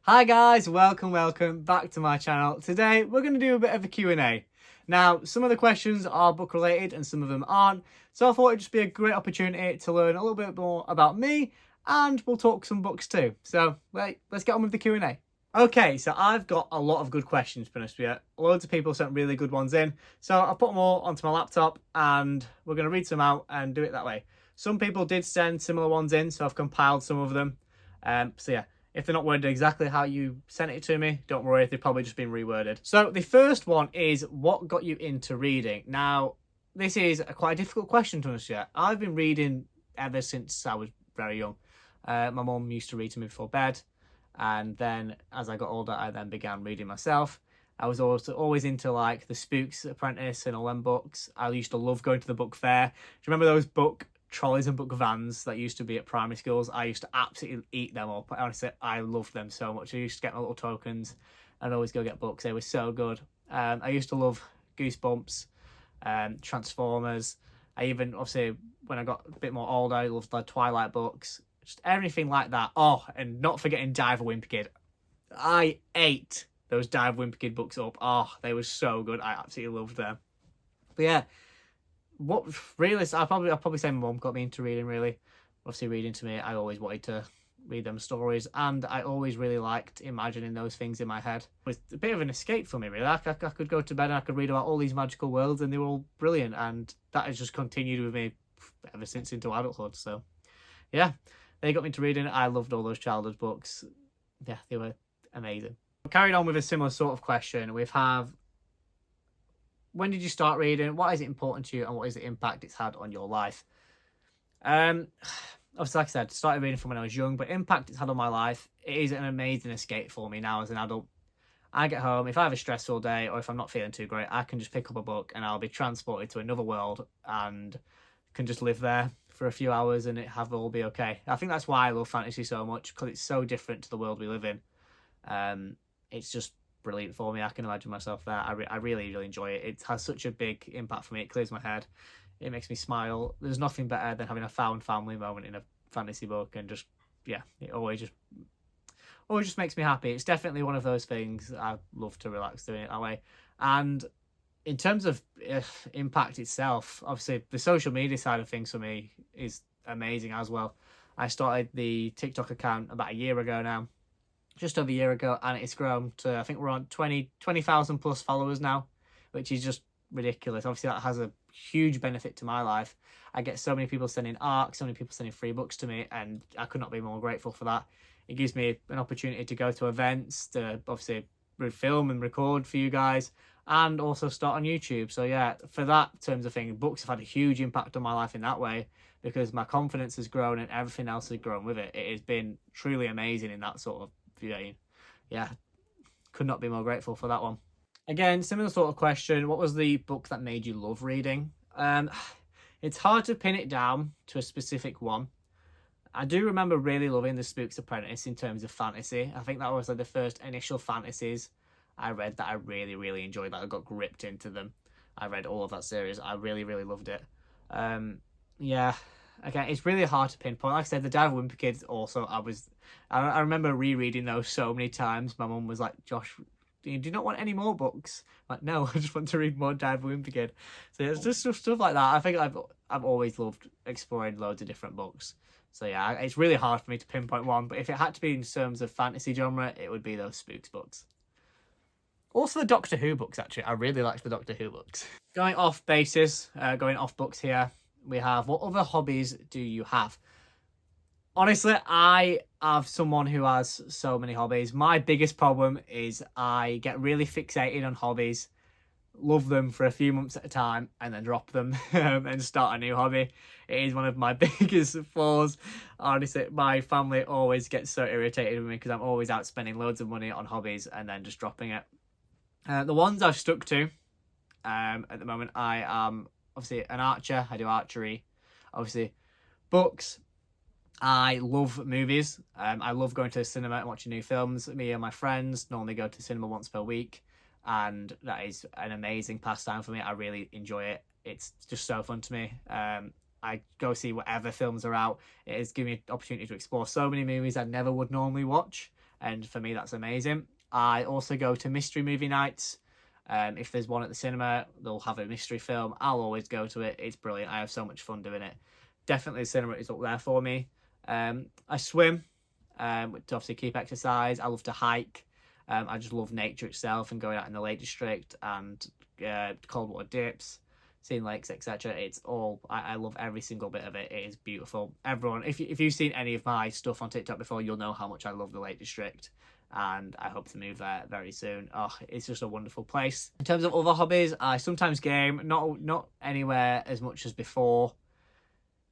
Hi guys, welcome back to my channel. Today we're going to do a bit of a Q&A. Now, some of the questions are book related and some of them aren't, so I thought it'd just be a great opportunity to learn a little bit more about me, and we'll talk some books too. So, let's get on with the Q&A. Okay, so I've got a lot of good questions, to be honest with you. Loads of people sent really good ones in, so I'll put them all onto my laptop and we're going to read some out and do it that way. Some people did send similar ones in, so I've compiled some of them. So yeah. If they're not worded exactly how you sent it to me, don't worry, they've probably just been reworded. So the first one is, what got you into reading? Now, this is quite a difficult question to answer. I've been reading ever since I was very young. My mum used to read to me before bed, and then as I got older, I then began reading myself. I was always into like the Spooks Apprentice and all them books. I used to love going to the book fair. Do you remember those book trolleys and book vans that used to be at primary schools? I used to absolutely eat them up. Honestly, I loved them so much. I used to get my little tokens and always go get books. They were so good. I used to love Goosebumps, Transformers. I even, obviously, when I got a bit more older, I loved the Twilight books. Just everything like that. Oh, and not forgetting Diver Wimpy Kid. I ate those Diver Wimpy Kid books up. Oh, they were so good. I absolutely loved them. But yeah, what really, I'll probably say my mum got me into reading, really. Obviously, reading to me, I always wanted to read them stories, and I always really liked imagining those things in my head. It was a bit of an escape for me, really. I could go to bed and I could read about all these magical worlds, and they were all brilliant, and that has just continued with me ever since into adulthood. So yeah, they got me into reading. I loved all those childhood books. Yeah, they were amazing. Carried on with a similar sort of question. We have, when did you start reading? What is it important to you, and what is the impact it's had on your life? Obviously, like I said, started reading from when I was young, but impact it's had on my life, it is an amazing escape for me now as an adult. I get home, if I have a stressful day or if I'm not feeling too great, I can just pick up a book and I'll be transported to another world and can just live there for a few hours and it all be okay. I think that's why I love fantasy so much, because it's so different to the world we live in. It's just brilliant for me. I can imagine myself there. I really enjoy it. It has such a big impact for me. It clears my head. It makes me smile. There's nothing better than having a found family moment in a fantasy book, and just, yeah, it always just makes me happy. It's definitely one of those things I love to relax doing it that way. And in terms of impact itself, obviously the social media side of things for me is amazing as well. I started the TikTok account about a year ago now, just over a year ago, and it's grown to, I think we're on 20,000 plus followers now, which is just ridiculous. Obviously that has a huge benefit to my life. I get so many people sending art, so many people sending free books to me, and I could not be more grateful for that. It gives me an opportunity to go to events, to obviously film and record for you guys, and also start on YouTube. So yeah, for that terms of thing, books have had a huge impact on my life in that way, because my confidence has grown and everything else has grown with it. It has been truly amazing in that sort of viewing. Yeah, could not be more grateful for that one. Again, similar sort of question. What was the book that made you love reading? It's hard to pin it down to a specific one. I do remember really loving The Spooks Apprentice in terms of fantasy. I think that was like the first initial fantasies I read that I really enjoyed, that I got gripped into them. I read all of that series. I really loved it. Yeah, again, it's really hard to pinpoint. Like I said, the Diver Wimpy Kids also, I remember rereading those so many times. My mum was like, Josh, do you not want any more books? I'm like, no, I just want to read more Diver Wimpy Kid. So it's just stuff like that. I think I've always loved exploring loads of different books. So yeah, it's really hard for me to pinpoint one, but if it had to be in terms of fantasy genre, it would be those Spooks books. Also the Doctor Who books, actually. I really liked the Doctor Who books. Going off basis, going off books here, we have, what other hobbies do you have? Honestly, I have someone who has so many hobbies. My biggest problem is I get really fixated on hobbies, love them for a few months at a time, and then drop them and start a new hobby. It is one of my biggest flaws. Honestly, my family always gets so irritated with me because I'm always out spending loads of money on hobbies and then just dropping it. The ones I've stuck to at the moment, I am obviously an archer. I do archery. Obviously, books. I love movies. I love going to the cinema and watching new films. Me and my friends normally go to cinema once per week, and that is an amazing pastime for me. I really enjoy it. It's just so fun to me. I go see whatever films are out. It has given me an opportunity to explore so many movies I never would normally watch, and for me that's amazing. I also go to mystery movie nights. If there's one at the cinema, they'll have a mystery film. I'll always go to it. It's brilliant. I have so much fun doing it. Definitely the cinema is up there for me. I swim to obviously keep exercise. I love to hike. I just love nature itself and going out in the Lake District and cold water dips, seeing lakes, etc. It's all, I love every single bit of it. It is beautiful. Everyone, if you've seen any of my stuff on TikTok before, you'll know how much I love the Lake District. And I hope to move there very soon. Oh, it's just a wonderful place. In terms of other hobbies, I sometimes game, not anywhere as much as before.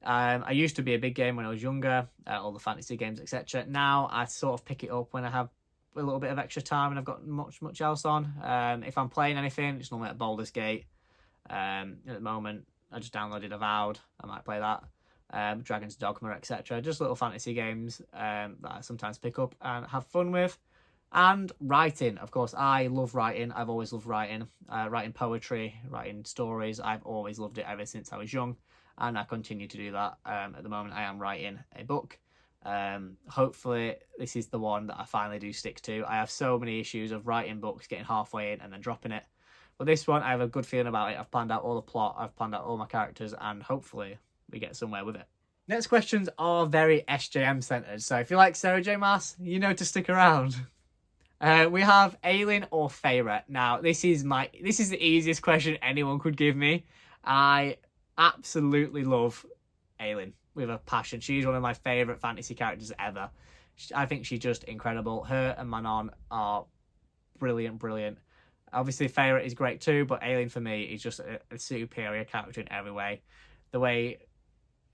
I used to be a big game when I was younger, all the fantasy games, etc. Now I sort of pick it up when I have a little bit of extra time and I've got much else on. If I'm playing anything, it's normally at Baldur's Gate. At the moment, I just downloaded Avowed. I might play that. Dragon's Dogma, etc. Just little fantasy games that I sometimes pick up and have fun with. And writing, of course, I love writing. I've always loved writing. Writing poetry, writing stories. I've always loved it ever since I was young, and I continue to do that. At the moment, I am writing a book. Hopefully, this is the one that I finally do stick to. I have so many issues of writing books, getting halfway in and then dropping it. But this one, I have a good feeling about it. I've planned out all the plot. I've planned out all my characters, and hopefully we get somewhere with it. Next questions are very SJM centered. So if you like Sarah J. Maas, you know to stick around. We have Ailyn or Feyre. Now, this is the easiest question anyone could give me. I absolutely love Ailyn with a passion. She's one of my favourite fantasy characters ever. I think she's just incredible. Her and Manon are brilliant. Obviously, Feyre is great too, but Ailyn for me is just a superior character in every way. The way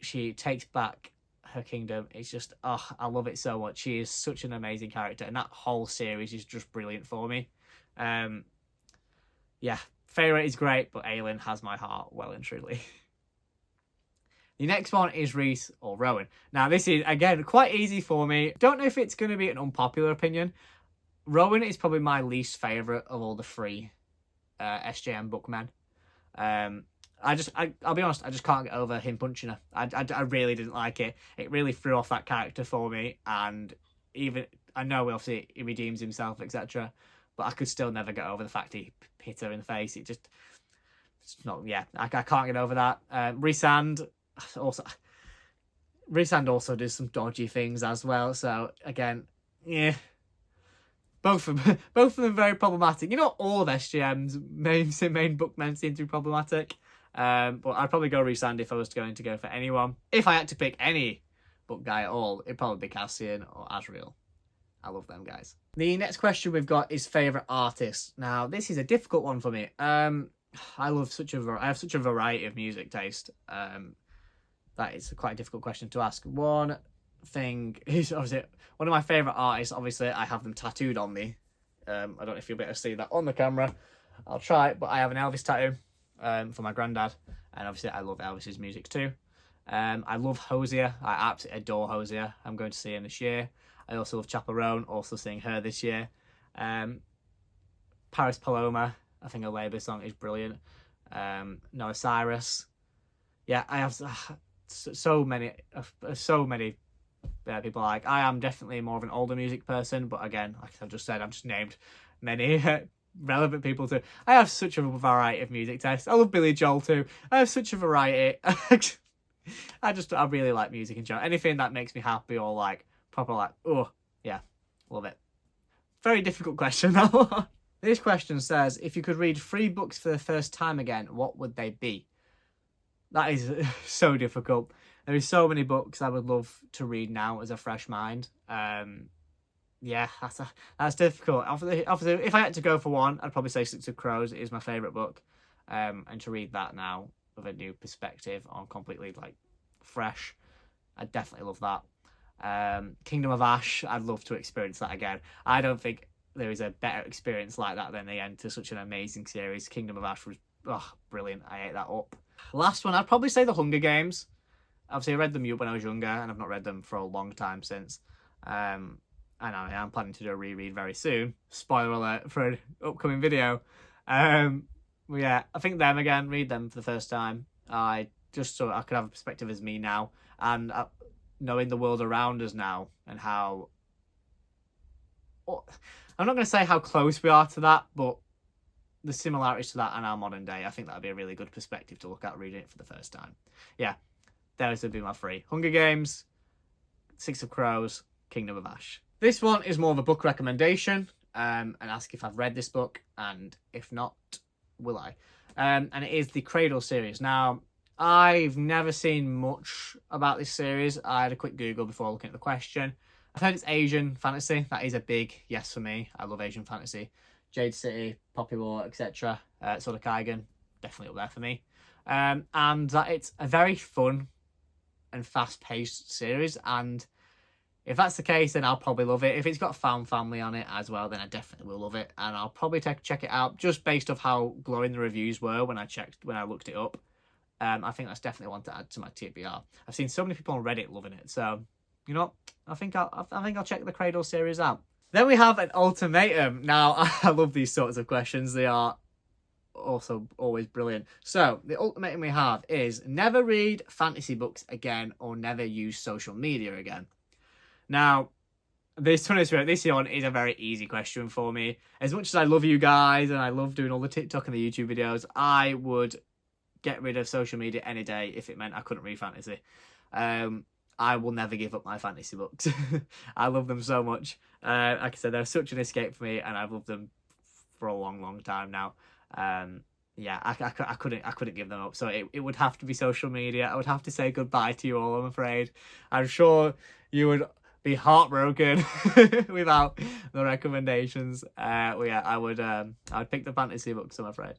she takes back her kingdom, it's just, oh, I love it so much. She is such an amazing character, and that whole series is just brilliant for me. Yeah, Feyre is great, but Ailyn has my heart well and truly. The next one is Rhys or Rowan. Now, this is, again, quite easy for me. Don't know if it's going to be an unpopular opinion. Rowan is probably my least favourite of all the three SJM bookmen. I'll be honest, I just can't get over him punching her. I really didn't like it. It really threw off that character for me. And even, I know obviously he redeems himself, etc. But I could still never get over the fact he hit her in the face. It's not, yeah, I can't get over that. Rhysand also does some dodgy things as well. So again, yeah. Both of them very problematic. You know, all of SGM's main bookmen seem to be problematic. But I'd probably go Rhysand if I was going to go for anyone. If I had to pick any book guy at all, it'd probably be Cassian or Asriel. I love them guys. The next question we've got is favourite artist. Now, this is a difficult one for me. I have such a variety of music taste. That is quite a difficult question to ask. One thing is, obviously, one of my favourite artists, obviously, I have them tattooed on me. I don't know if you'll be able to see that on the camera. I'll try, but I have an Elvis tattoo for my granddad. And obviously, I love Elvis's music too. I love Hosier. I absolutely adore Hosier. I'm going to see him this year. I also love Chaperone, also seeing her this year. Paris Paloma, I think a Labour song is brilliant. Noah Cyrus. Yeah, I have so many people like. I am definitely more of an older music person, but again, like I've just said, I've just named many relevant people too. I have such a variety of music tastes. I love Billy Joel too. I have such a variety. I really like music in general. Anything that makes me happy or like proper like, oh yeah, love it. Very difficult question though. This question says, if you could read 3 books for the first time again, what would they be? That is so difficult. There is so many books I would love to read now as a fresh mind. Yeah, that's difficult. Obviously, if I had to go for one, I'd probably say Six of Crows. It is my favourite book. And to read that now with a new perspective on completely like fresh, I definitely love that. Kingdom of Ash, I'd love to experience that again. I don't think there is a better experience like that than the end to such an amazing series. Kingdom of Ash was brilliant. I ate that up. Last one, I'd probably say The Hunger Games. Obviously, I read them when I was younger, and I've not read them for a long time since. And I am planning to do a reread very soon. Spoiler alert for an upcoming video. Yeah, I think them again, read them for the first time. Just so I could have a perspective as me now, and knowing the world around us now, and how, I'm not going to say how close we are to that, but the similarities to that and our modern day, I think that would be a really good perspective to look at reading it for the first time. Yeah, those would be my three. Hunger Games, Six of Crows, Kingdom of Ash. This one is more of a book recommendation, and ask if I've read this book, and if not, will I? And it is the Cradle series. Now, I've never seen much about this series. I had a quick Google before looking at the question. I've heard it's Asian fantasy. That is a big yes for me. I love Asian fantasy. Jade City, Poppy War, etc. Sword of Kaigen, definitely up there for me. And that it's a very fun and fast-paced series, and if that's the case, then I'll probably love it. If it's got found family on it as well, then I definitely will love it, and I'll probably check it out just based off how glowing the reviews were when I looked it up. I think that's definitely one to add to my TBR. I've seen so many people on Reddit loving it, so you know, I think I'll check the Cradle series out. Then we have an ultimatum. Now, I love these sorts of questions. They are also always brilliant. So, the ultimatum we have is never read fantasy books again or never use social media again. Now, this one is a very easy question for me. As much as I love you guys and I love doing all the TikTok and the YouTube videos, I would get rid of social media any day if it meant I couldn't read fantasy. I will never give up my fantasy books. I love them so much. Like I said, they're such an escape for me, and I've loved them for a long, long time now. Yeah, I couldn't give them up. So it would have to be social media. I would have to say goodbye to you all, I'm afraid. I'm sure you would be heartbroken without the recommendations. Yeah, I would pick the fantasy books, I'm afraid.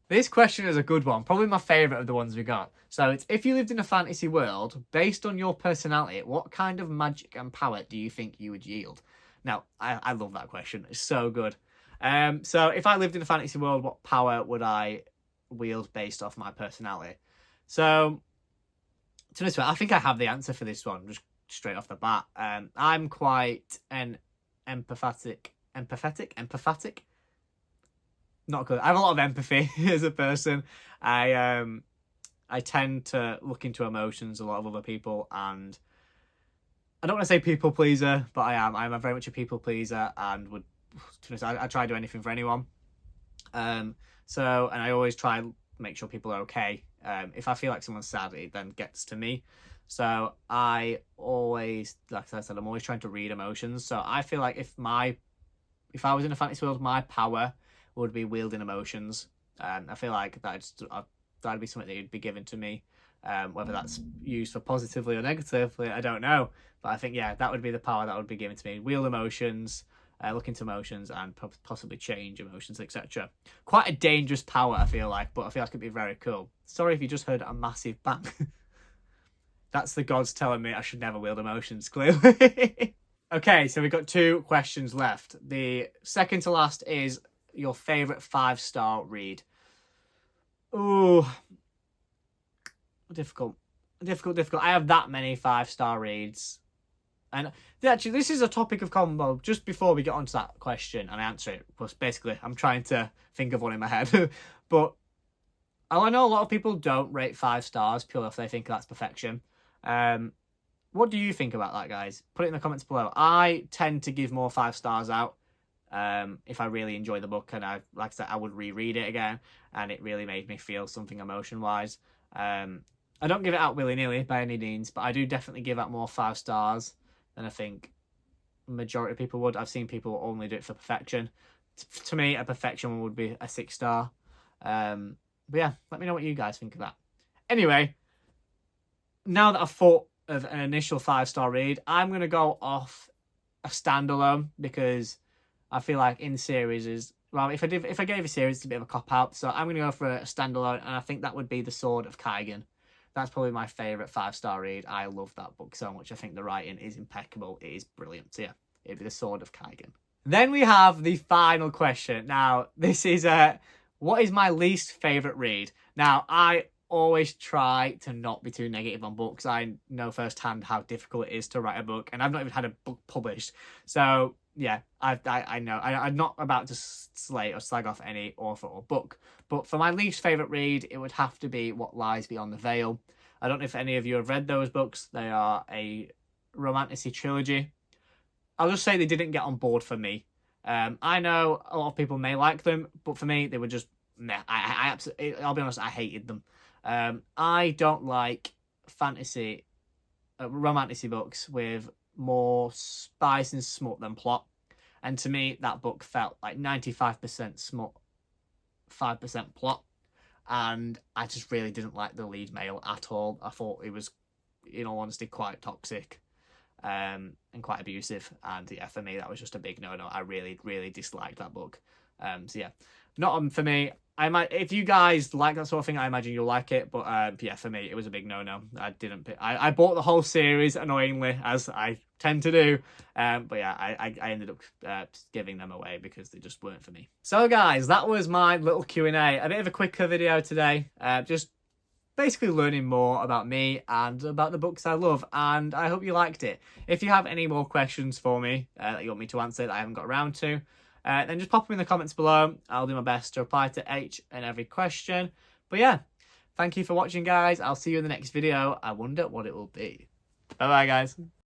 This question is a good one, probably my favourite of the ones we got. So it's, if you lived in a fantasy world, based on your personality, what kind of magic and power do you think you would yield? Now, I love that question. It's so good. So if I lived in a fantasy world, what power would I wield based off my personality? So, to this way, I think I have the answer for this one, just straight off the bat. I'm quite an empathetic. Not good. I have a lot of empathy as a person. I tend to look into emotions a lot of other people, and I don't want to say people pleaser, but I am. I'm very much a people pleaser, and would, I try to do anything for anyone. And I always try to make sure people are okay. If I feel like someone's sad, it then gets to me. So I always, like I said, I'm always trying to read emotions. So I feel like if I was in a fantasy world, my power would be wielding emotions. I feel like that'd be something that would be given to me. Whether that's used for positively or negatively, I don't know. But I think, yeah, that would be the power that would be given to me. Wield emotions, look into emotions, and possibly change emotions, etc. Quite a dangerous power, I feel like, but I feel like it'd be very cool. Sorry if you just heard a massive bang. That's the gods telling me I should never wield emotions, clearly. Okay, so we've got 2 questions left. The second to last is your favourite 5-star read. Ooh. Difficult. I have that many 5-star reads. And actually, this is a topic of combo. Just before we get onto that question and I answer it, because basically I'm trying to think of one in my head. But I know a lot of people don't rate 5 stars purely if they think that's perfection. What do you think about that, guys? Put it in the comments below. I tend to give more 5 stars out if I really enjoy the book, and like I said, I would reread it again, and it really made me feel something emotion-wise. I don't give it out willy-nilly by any means, but I do definitely give out more 5 stars than I think majority of people would. I've seen people only do it for perfection. To me, a perfection one would be a 6-star. But yeah, let me know what you guys think of that. Anyway, now that I've thought of an initial 5-star read, I'm going to go off a standalone, because I feel like in series is, well, if I gave a series, it's a bit of a cop-out. So I'm going to go for a standalone, and I think that would be The Sword of Kaigen. That's probably my favourite 5-star read. I love that book so much. I think the writing is impeccable. It is brilliant. So yeah, it'd be The Sword of Kaigen. Then we have the final question. Now, this is what is my least favourite read? Now, I always try to not be too negative on books. I know firsthand how difficult it is to write a book, and I've not even had a book published. So yeah, I know. I'm not about to slate or slag off any author or book. But for my least favourite read, it would have to be What Lies Beyond the Veil. I don't know if any of you have read those books. They are a romantasy trilogy. I'll just say they didn't get on board for me. I know a lot of people may like them, but for me, they were just meh. I absolutely, I'll be honest, I hated them. I don't like fantasy, romantic books with more spice and smut than plot. And to me, that book felt like 95% smut, 5% plot. And I just really didn't like the lead male at all. I thought he was, in all honesty, quite toxic and quite abusive. And yeah, for me, that was just a big no-no. I really, really disliked that book. So yeah, not for me. I might, if you guys like that sort of thing, I imagine you'll like it. But yeah, for me, it was a big no-no. I didn't pick. I bought the whole series annoyingly, as I tend to do. But yeah, I ended up giving them away because they just weren't for me. So guys, that was my little Q&A. A bit of a quicker video today. Just basically learning more about me and about the books I love, and I hope you liked it. If you have any more questions for me that you want me to answer that I haven't got around to, then just pop them in the comments below. I'll do my best to reply to each and every question. But yeah, thank you for watching, guys. I'll see you in the next video. I wonder what it will be. Bye bye, guys.